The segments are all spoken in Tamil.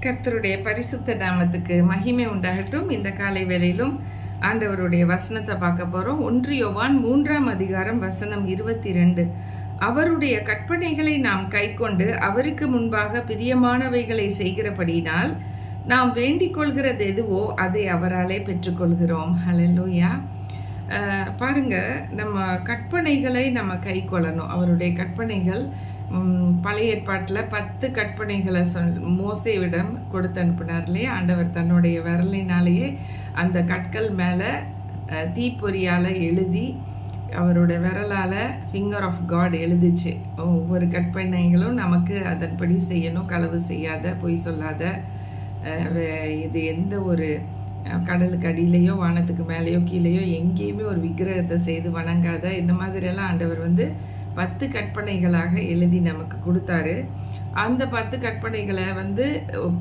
கர்த்தருடைய பரிசுத்த நாமத்துக்கு மகிமை உண்டாகட்டும். இந்த காலை வேளையிலும் ஆண்டவருடைய வசனத்தை பார்க்க போகிறோம். 1 யோவான் 3ஆம் அதிகாரம் வசனம் 22. அவருடைய கற்பனைகளை நாம் கைக்கொண்டு அவருக்கு முன்பாக பிரியமானவைகளை செய்கிறபடியினால் நாம் வேண்டிக் கொள்கிறது எதுவோ அதை அவராலே பெற்றுக்கொள்கிறோம். ஹல்லேலூயா. பாருங்க, நம்ம கற்பனைகளை நம்ம கை கொள்ளணும். அவருடைய கற்பனைகள் பழைய ஏற்பாட்டில் 10 கற்பனைகளை மோசேவிடம் கொடுத்து அனுப்பினார் இல்லையா. ஆண்டவர் தன்னுடைய விரலினாலேயே அந்த கற்கள் மேலே தீப்பொறியால் எழுதி அவரோட விரலால் ஃபிங்கர் ஆஃப் காட் எழுதிச்சு. ஒவ்வொரு கற்பனைகளும் நமக்கு அதன்படி செய்யணும். களவு செய்யாத, பொய் சொல்லாத, இது எந்த ஒரு கடலுக்கு அடியிலையோ வானத்துக்கு மேலேயோ கீழேயோ எங்கேயுமே ஒரு விக்கிரகத்தை செய்து வணங்காத, இந்த மாதிரியெல்லாம் ஆண்டவர் 10 கற்பனைகளாக எழுதி நமக்கு கொடுத்தாரு. அந்த 10 கற்பனைகளை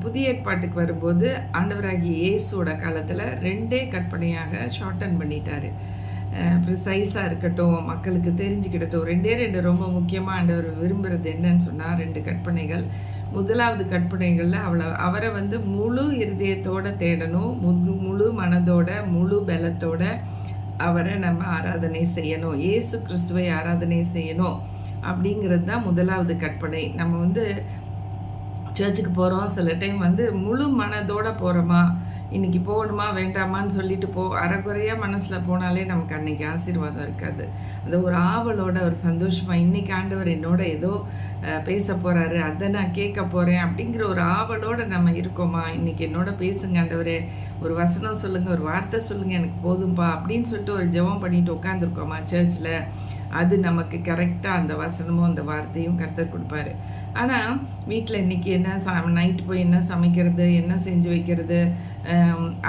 புதிய ஏற்பாட்டுக்கு வரும்போது ஆண்டவராகிய இயேசுவோட காலத்தில் 2 கற்பனையாக ஷார்டன் பண்ணிட்டாரு. ப்ரிசைஸாக இருக்கட்டும், மக்களுக்கு தெரிஞ்சுக்கிட்டட்டும். 2 ரொம்ப முக்கியமாக ஆண்டவர் விரும்புகிறது என்னன்னு சொன்னால் 2 கற்பனைகள். முதலாவது கற்பனைகளில் அவரை முழு இருதயத்தோடு தேடணும், முழு மனதோட, முழு பலத்தோட அவரை நம்ம ஆராதனை செய்யணும். இயேசு கிறிஸ்துவை ஆராதனை செய்யணும் அப்படிங்கிறது தான் முதலாவது கற்பனை. நம்ம சர்ச்சுக்கு போகிறோம், சில டைம் முழு மனதோடு போகிறோமா, இன்றைக்கி போகணுமா வேண்டாமான்னு சொல்லிட்டு அரைக்குறையாக மனசில் போனாலே நமக்கு அன்றைக்கி ஆசீர்வாதம் இருக்காது. அந்த ஒரு ஆவலோட, ஒரு சந்தோஷமாக, இன்றைக்கி ஆண்டவர் என்னோட ஏதோ பேச போகிறாரு, அதை நான் கேட்க போகிறேன் அப்படிங்கிற ஒரு ஆவலோடு நம்ம இருக்கோமா. இன்றைக்கி என்னோட பேசுங்க ஆண்டவரே, ஒரு வசனம் சொல்லுங்கள், ஒரு வார்த்தை சொல்லுங்கள், எனக்கு போதும்பா அப்படின்னு சொல்லிட்டு ஒரு ஜெபம் பண்ணிட்டு உட்காந்துருக்கோமா சர்ச்சில், அது நமக்கு கரெக்டாக அந்த வசனமும் அந்த வார்த்தையும் கர்த்தர் கொடுப்பாரு. ஆனால் வீட்டில் இன்றைக்கி என்ன நைட்டு போய் என்ன சமைக்கிறது, என்ன செஞ்சு வைக்கிறது,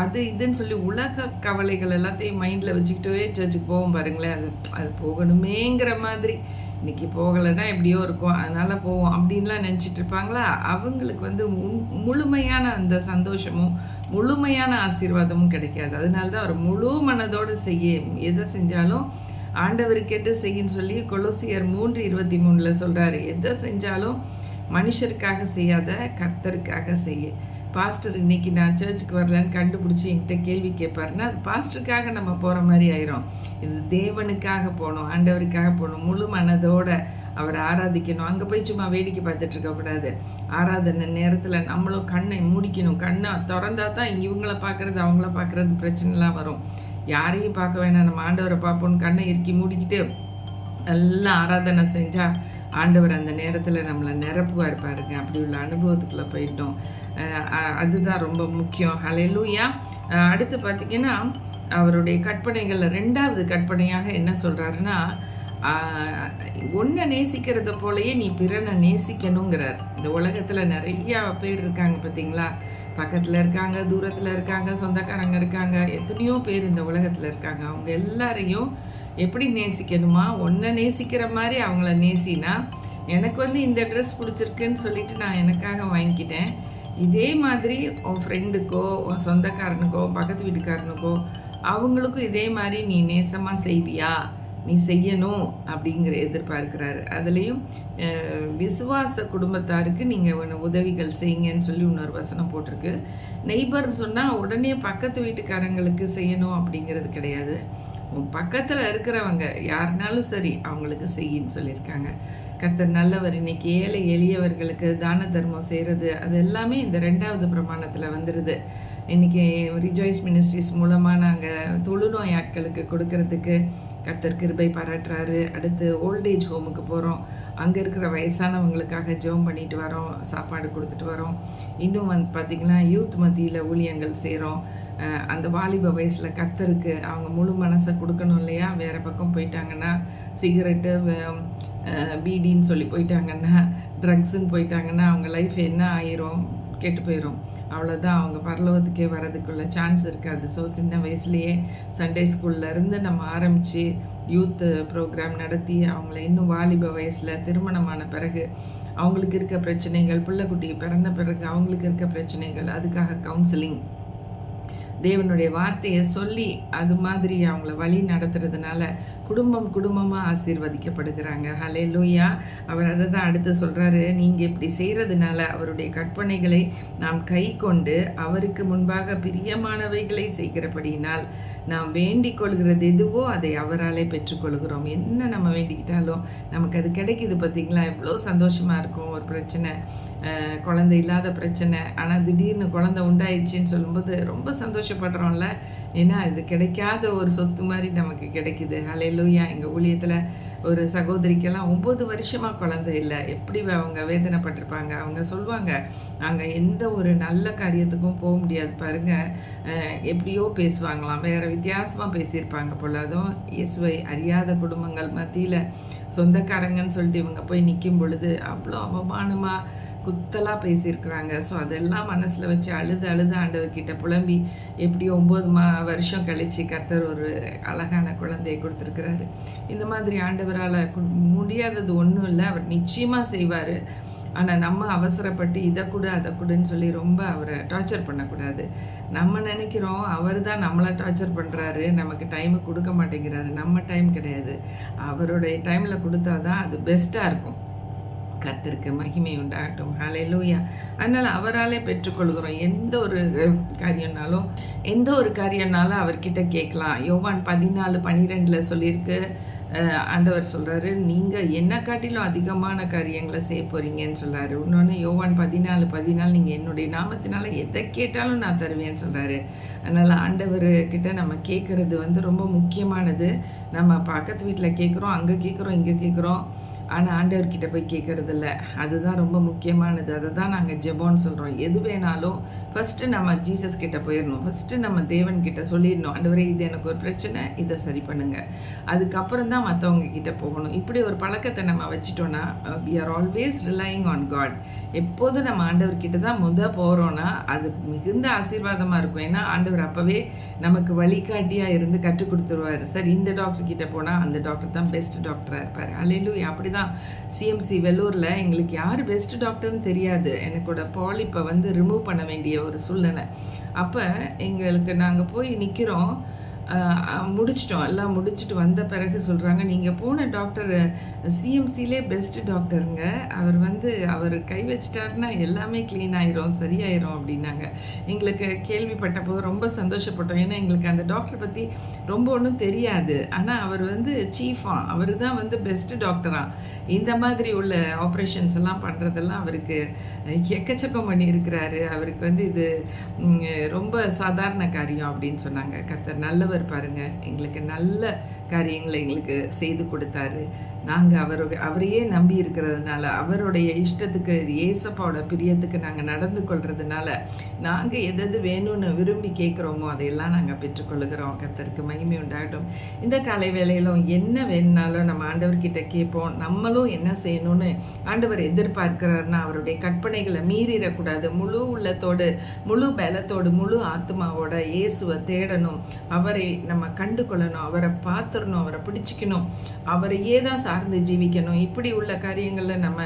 அது இதுன்னு சொல்லி உலக கவலைகள் எல்லாத்தையும் மைண்டில் வச்சுக்கிட்டே சர்ச்சுக்கு போவோம் பாருங்களேன். அது போகணுமேங்கிற மாதிரி, இன்றைக்கி போகலைன்னா எப்படியோ இருக்கும் அதனால் போவோம் அப்படின்லாம் நினச்சிட்டு இருப்பாங்களா. அவங்களுக்கு முழுமையான அந்த சந்தோஷமும் முழுமையான ஆசீர்வாதமும் கிடைக்காது. அதனால தான் அவர் முழு மனதோடு எதை செஞ்சாலும் ஆண்டவருக்கென்று செய்யின்னு சொல்லி கொலோசியர் 3:23 சொல்கிறாரு. எதை செஞ்சாலும் மனுஷருக்காக செய்யாத, கர்த்தருக்காக செய்ய. பாஸ்டர் இன்னைக்கு நான் சர்ச்சுக்கு வரலன்னு கண்டுபிடிச்சி என்கிட்ட கேள்வி கேட்பாருன்னா அது பாஸ்டருக்காக நம்ம போகிற மாதிரி ஆயிரும். இது தேவனுக்காக போகணும், ஆண்டவருக்காக போகணும், முழு மனதோட அவரை ஆராதிக்கணும். அங்கே போய் சும்மா வேடிக்கை பார்த்துட்டு இருக்கக்கூடாது. ஆராதனை நேரத்தில் நம்மளும் கண்ணை மூடிக்கணும். கண்ணை திறந்தா தான் இவங்கள பார்க்குறது அவங்கள பார்க்குறது பிரச்சனைலாம் வரும். யாரையும் பார்க்க வேணாம், நம்ம ஆண்டவரை பார்ப்போன்னு கண்ணை இறுக்கி மூடிக்கிட்டு நல்லா ஆராதனை செஞ்சால் ஆண்டவர் அந்த நேரத்தில் நம்மளை நிரப்புவார் பாருங்க. அப்படி உள்ள அனுபவத்துக்குள்ளே போயிட்டோம். அதுதான் ரொம்ப முக்கியம். ஹல்லேலூயா. அடுத்து பார்த்திங்கன்னா அவருடைய கற்பனைகளில் 2வது கற்பனையாக என்ன சொல்கிறாருன்னா, ஒன்றை நேசிக்கிறத போலயே நீ பிறனை நேசிக்கணுங்கிறார். இந்த உலகத்தில் நிறையா பேர் இருக்காங்க பார்த்தீங்களா. பக்கத்தில் இருக்காங்க, தூரத்தில் இருக்காங்க, சொந்தக்காரங்க இருக்காங்க, எத்தனையோ பேர் இந்த உலகத்தில் இருக்காங்க. அவங்க எல்லாரையும் எப்படி நேசிக்கணுமா, ஒன்றை நேசிக்கிற மாதிரி அவங்கள நேசினா, எனக்கு இந்த ட்ரெஸ் பிடிச்சிருக்குன்னு சொல்லிட்டு நான் எனக்காக வாங்கிக்கிட்டேன், இதே மாதிரி உன் ஃப்ரெண்டுக்கோ, உன் சொந்தக்காரனுக்கோ, பக்கத்து வீட்டுக்காரனுக்கோ அவங்களுக்கும் இதே மாதிரி நீ நேசமாக செய்வியா, நீ செய்யணும் அப்படிங்கிற எதிர்பார்க்கிறாரு. அதுலேயும் விசுவாச குடும்பத்தாருக்கு நீங்கள் உதவிகள் செய்யுங்கன்னு சொல்லி இன்னொரு வசனம் போட்டிருக்கு. நெய்பர் சொன்னால் உடனே பக்கத்து வீட்டுக்காரங்களுக்கு செய்யணும் அப்படிங்கிறது கிடையாது. பக்கத்தில் இருக்கிறவங்க யாருனாலும் சரி அவங்களுக்கு செய்யின்னு சொல்லியிருக்காங்க. கர்த்தர் நல்லவர். இன்னைக்கு ஏழை எளியவர்களுக்கு தான தர்மம் செய்கிறது அது எல்லாமே இந்த 2வது பிரமாணத்தில் வந்துடுது. இன்றைக்கி ரிஜாய்ஸ் மினிஸ்ட்ரிஸ் மூலமாக நாங்கள் தொழுநோய் ஆட்களுக்கு கொடுக்கறதுக்கு கர்த்தர் கிருபை பாராட்டுறாரு. அடுத்து ஓல்டேஜ் ஹோமுக்கு போகிறோம், அங்கே இருக்கிற வயசானவங்களுக்காக ஜெபம் பண்ணிட்டு வரோம், சாப்பாடு கொடுத்துட்டு வரோம். இன்னும் பார்த்திங்கன்னா யூத் மத்தியில் ஊழியங்கள் செய்கிறோம். அந்த வாலிப வயசில் கர்த்தருக்கு அவங்க முழு மனசை கொடுக்கணும் இல்லையா. வேறு பக்கம் போயிட்டாங்கன்னா, சிகரெட்டு, பீடின்னு சொல்லி போயிட்டாங்கன்னா, ட்ரக்ஸுன்னு போயிட்டாங்கன்னா அவங்க லைஃப் என்ன ஆயிரும், கெட்டு போயிடும். அவ்வளோதான், அவங்க பரலோகத்துக்கே வர்றதுக்குள்ள சான்ஸ் இருக்காது. ஸோ சின்ன வயசுலேயே சண்டே ஸ்கூல்லேருந்து நம்ம ஆரம்பித்து யூத் ப்ரோக்ராம் நடத்தி அவங்கள இன்னும் வாலிப வயசில் திருமணமான பிறகு அவங்களுக்கு இருக்க பிரச்சனைகள், பிள்ளைக்குட்டி பிறந்த பிறகு அவங்களுக்கு இருக்க பிரச்சனைகள், அதுக்காக கவுன்சிலிங், தேவனுடைய வார்த்தையை சொல்லி அது மாதிரி அவங்கள வழி நடத்துறதுனால குடும்பம் குடும்பமாக ஆசீர்வதிக்கப்படுகிறாங்க. ஹல்லேலூயா. அவர் அதை தான் அடுத்து சொல்கிறாரு, நீங்கள் இப்படி செய்கிறதுனால அவருடைய கற்பனைகளை நாம் கை கொண்டு அவருக்கு முன்பாக பிரியமானவைகளை செய்கிறபடியினால் நாம் வேண்டிக் கொள்கிறது எதுவோ அதை அவராலே பெற்றுக்கொள்கிறோம். என்ன நம்ம வேண்டிக்கிட்டாலும் நமக்கு அது கிடைக்குது. பார்த்திங்களா, எவ்வளோ சந்தோஷமாக இருக்கும். ஒரு பிரச்சனை, குழந்தை இல்லாத பிரச்சனை, ஆனால் திடீர்னு குழந்தை உண்டாயிடுச்சின்னு சொல்லும்போது ரொம்ப சந்தோஷப்படுறோம்ல. ஏன்னா இது கிடைக்காத ஒரு சொத்து மாதிரி நமக்கு கிடைக்குது. ஹல்லேலூயா. எங்கள் ஊழியத்தில் ஒரு சகோதரிக்கெல்லாம் 9 வருஷமாக குழந்தை இல்லை. எப்படி அவங்க வேதனைப்பட்டிருப்பாங்க. அவங்க சொல்லுவாங்க, நாங்கள் எந்த ஒரு நல்ல காரியத்துக்கும் போக முடியாது பாருங்கள், எப்படியோ பேசுவாங்களாம், வேறு வித்தியாசமாக பேசியிருப்பாங்க போல். அதுவும் இயேசுவை அறியாத குடும்பங்கள் மத்தியில் சொந்தக்காரங்கன்னு சொல்லிட்டு இவங்க போய் நிற்கும் பொழுது அவ்வளோ அவமானமாக குத்தலாக பேசியிருக்கிறாங்க. ஸோ அதெல்லாம் மனசில் வச்சு அழுது ஆண்டவர்கிட்ட புலம்பி எப்படியோ 9 வருஷம் கழித்து கர்த்தர் ஒரு அழகான குழந்தையை கொடுத்துருக்கிறாரு. இந்த மாதிரி ஆண்டவரால் முடியாதது ஒன்றும் இல்லை. அவர் நிச்சயமாக செய்வார். ஆனால் நம்ம அவசரப்பட்டு இதை கூட அதை கூடன்னு சொல்லி ரொம்ப அவரை டார்ச்சர் பண்ணக்கூடாது. நம்ம நினைக்கிறோம் அவர் தான் நம்மளை டார்ச்சர் பண்ணுறாரு, நமக்கு டைமு கொடுக்க மாட்டேங்கிறாரு. நம்ம டைம் கிடையாது, அவருடைய டைமில் கொடுத்தா தான் அது பெஸ்ட்டாக இருக்கும். கர்த்தருக்கு மகிமை உண்டாகட்டும். ஹல்லேலூயா. அதனால் அவராலே பெற்றுக்கொள்கிறோம். எந்த ஒரு காரியம்னாலும் அவர்கிட்ட கேட்கலாம். யோவான் 14:12 சொல்லியிருக்கு. ஆண்டவர் சொல்கிறாரு, நீங்கள் என்ன காட்டிலும் அதிகமான காரியங்களை செய்ய போகிறீங்கன்னு சொல்கிறாரு. இன்னொன்று யோவான் 14:14 நீங்கள் என்னுடைய நாமத்தினால எதை கேட்டாலும் நான் தருவேன்னு சொல்கிறாரு. அதனால் ஆண்டவர்கிட்ட நம்ம கேட்குறது ரொம்ப முக்கியமானது. நம்ம பக்கத்து வீட்டில் கேட்குறோம், அங்கே கேட்குறோம், இங்கே கேட்குறோம், ஆனால் ஆண்டவர்கிட்ட போய் கேட்குறதில்ல. அதுதான் ரொம்ப முக்கியமானது. அதை தான் நாங்கள் ஜெபம்னு சொல்கிறோம். எது வேணாலும் ஃபஸ்ட்டு நம்ம ஜீசஸ் கிட்ட போயிடணும். ஃபஸ்ட்டு நம்ம தேவன்கிட்ட சொல்லிடணும், ஆண்டவரே இது எனக்கு ஒரு பிரச்சனை, இதை சரி பண்ணுங்கள். அதுக்கப்புறம் தான் மற்றவங்க கிட்ட போகணும். இப்படி ஒரு பழக்கத்தை நம்ம வச்சுட்டோன்னா we are always relying on God. எப்போதும் நம்ம ஆண்டவர்கிட்ட தான் போகிறோன்னா அது மிகுந்த ஆசீர்வாதமாக இருக்கும். ஏன்னா ஆண்டவர் அப்போவே நமக்கு வழிகாட்டியாக இருந்து கற்றுக் கொடுத்துருவார். சரி, இந்த டாக்டர் கிட்ட போனால் அந்த டாக்டர் தான் பெஸ்ட் டாக்டராக இருப்பார். ஹல்லேலூயா. அப்படி தான் சிஎம்சி வெள்ளூரில் எங்களுக்கு யார் பெஸ்ட் டாக்டர்னு தெரியாது. எனக்கோட பாலிப்பை ரிமூவ் பண்ண வேண்டிய ஒரு சூழ்நிலை. அப்போ எங்களுக்கு நாங்கள் போய் நிற்கிறோம், முடிச்சிட்டோம். எல்லாம் முடிச்சுட்டு வந்த பிறகு சொல்கிறாங்க, நீங்கள் போன டாக்டர் சிஎம்சிலே பெஸ்ட் டாக்டருங்க, அவர் கை வச்சிட்டாருன்னா எல்லாமே க்ளீன் ஆயிரும், சரியாயிரும் அப்படின்னாங்க. எங்களுக்கு கேள்விப்பட்டப்போ ரொம்ப சந்தோஷப்பட்டோம். ஏன்னா எங்களுக்கு அந்த டாக்டர் பற்றி ரொம்ப ஒன்றும் தெரியாது. ஆனால் அவர் சீஃபாக, அவர் தான் பெஸ்ட்டு டாக்டராக. இந்த மாதிரி உள்ள ஆப்ரேஷன்ஸ் எல்லாம் பண்ணுறதெல்லாம் அவருக்கு எக்கச்சக்கம் பண்ணியிருக்கிறாரு. அவருக்கு இது ரொம்ப சாதாரண காரியம் அப்படின்னு சொன்னாங்க. கர்த்தர் நல்லவர் பாருங்க, எங்களுக்கு நல்ல காரியங்களை எங்களுக்கு செய்து கொடுத்தாரு. நாங்கள் அவரையே நம்பி இருக்கிறதுனால, அவருடைய இஷ்டத்துக்கு, ஏசப்பாவோட பிரியத்துக்கு நாங்கள் நடந்து கொள்றதுனால, நாங்கள் எது வேணும்னு விரும்பி கேட்குறோமோ அதையெல்லாம் நாங்கள் பெற்றுக்கொள்கிறோம். கர்த்தருக்கு மகிமை உண்டாகட்டும். இந்த காலை வேளையிலும் என்ன வேணுனாலும் நம்ம ஆண்டவர்கிட்ட கேட்போம். நம்மளும் என்ன செய்யணும்னு ஆண்டவர் எதிர்பார்க்கிறாருன்னா, அவருடைய கற்பனைகளை மீறிடக்கூடாது. முழு உள்ளத்தோடு, முழு பலத்தோடு, முழு ஆத்மாவோட இயேசுவை தேடணும். அவரை நம்ம கண்டு கொள்ளணும், அவரை பார்த்துடணும், அவரை பிடிச்சிக்கணும், அவரையே தான் சார்ந்து ஜீவிக்கணும். இப்படி உள்ள காரியங்களில் நம்ம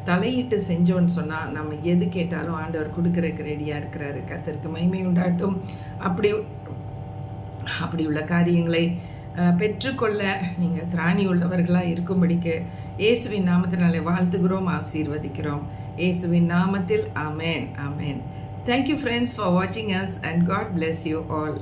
தலையிட்டு செஞ்சோன்னு சொன்னால் நம்ம எது கேட்டாலும் ஆண்டவர் கொடுக்கறதுக்கு ரெடியாக இருக்கிறாரு. கர்த்தருக்கு மகிமை உண்டாகட்டும். அப்படி உள்ள காரியங்களை பெற்றுக்கொள்ள நீங்கள் திராணி உள்ளவர்களாக இருக்கும்படிக்கு இயேசுவின் நாமத்தினாலே வாழ்த்துகிறோம், ஆசீர்வதிக்கிறோம். இயேசுவின் நாமத்தில் ஆமென், ஆமென். Thank you friends for watching us and God bless you all.